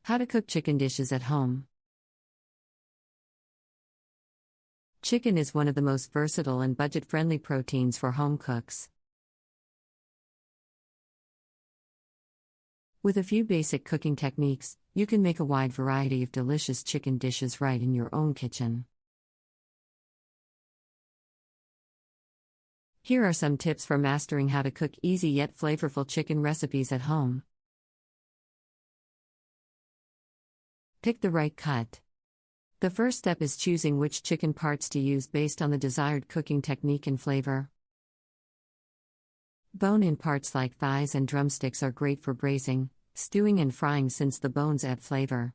How to cook chicken dishes at home. Chicken is one of the most versatile and budget-friendly proteins for home cooks. With a few basic cooking techniques, you can make a wide variety of delicious chicken dishes right in your own kitchen. Here are some tips for mastering how to cook easy yet flavorful chicken recipes at home. Pick the right cut. The first step is choosing which chicken parts to use based on the desired cooking technique and flavor. Bone-in parts like thighs and drumsticks are great for braising, stewing and frying since the bones add flavor.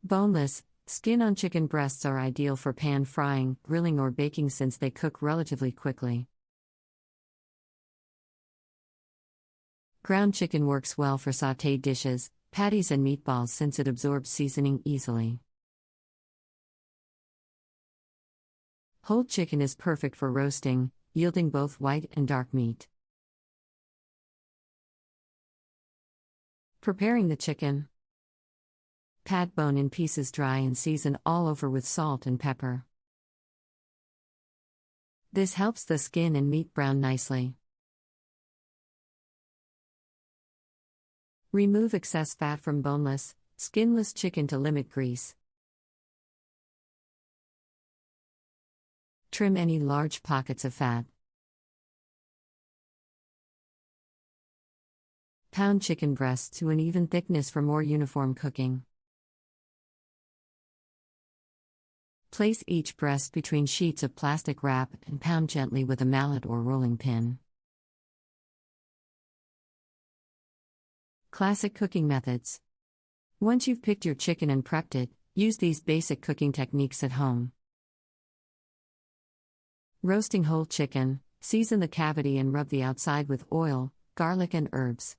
Boneless, skin-on chicken breasts are ideal for pan frying, grilling or baking since they cook relatively quickly. Ground chicken works well for sautéed dishes, patties and meatballs since it absorbs seasoning easily. Whole chicken is perfect for roasting, yielding both white and dark meat. Preparing the chicken. Pat bone in pieces dry and season all over with salt and pepper. This helps the skin and meat brown nicely. Remove excess fat from boneless, skinless chicken to limit grease. Trim any large pockets of fat. Pound chicken breasts to an even thickness for more uniform cooking. Place each breast between sheets of plastic wrap and pound gently with a mallet or rolling pin. Classic cooking methods. Once you've picked your chicken and prepped it, use these basic cooking techniques at home. Roasting whole chicken, season the cavity and rub the outside with oil, garlic and herbs.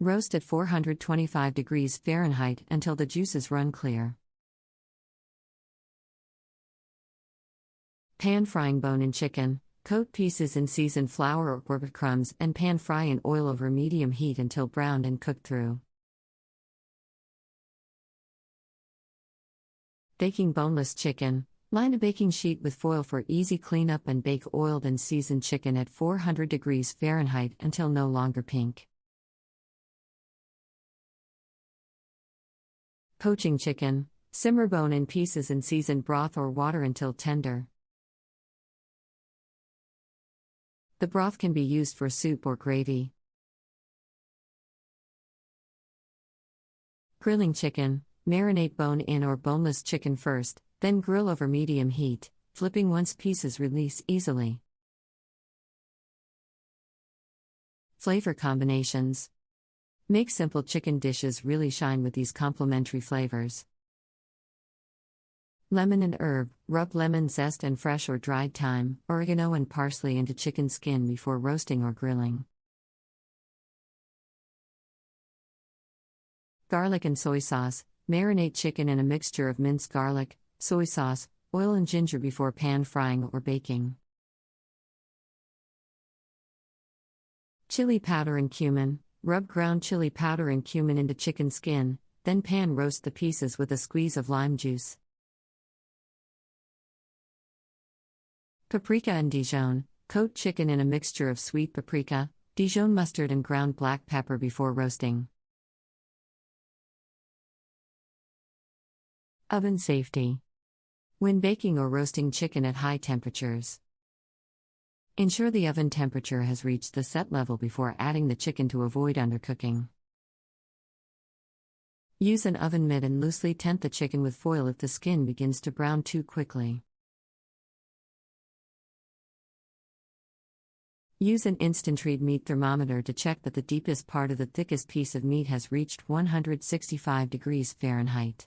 Roast at 425 degrees Fahrenheit until the juices run clear. Pan frying bone-in chicken. Coat pieces in seasoned flour or breadcrumbs and pan fry in oil over medium heat until browned and cooked through. Baking boneless chicken. Line a baking sheet with foil for easy cleanup and bake oiled and seasoned chicken at 400 degrees Fahrenheit until no longer pink. Poaching chicken. Simmer bone-in pieces in seasoned broth or water until tender. The broth can be used for soup or gravy. Grilling chicken. Marinate bone-in or boneless chicken first, then grill over medium heat, flipping once pieces release easily. Flavor combinations. Make simple chicken dishes really shine with these complementary flavors. Lemon and herb. Rub lemon zest and fresh or dried thyme, oregano and parsley into chicken skin before roasting or grilling. Garlic and soy sauce. Marinate chicken in a mixture of minced garlic, soy sauce, oil and ginger before pan frying or baking. Chili powder and cumin. Rub ground chili powder and cumin into chicken skin, then pan roast the pieces with a squeeze of lime juice. Paprika and Dijon. Coat chicken in a mixture of sweet paprika, Dijon mustard and ground black pepper before roasting. Oven safety. When baking or roasting chicken at high temperatures, ensure the oven temperature has reached the set level before adding the chicken to avoid undercooking. Use an oven mitt and loosely tent the chicken with foil if the skin begins to brown too quickly. Use an instant-read meat thermometer to check that the deepest part of the thickest piece of meat has reached 165 degrees Fahrenheit.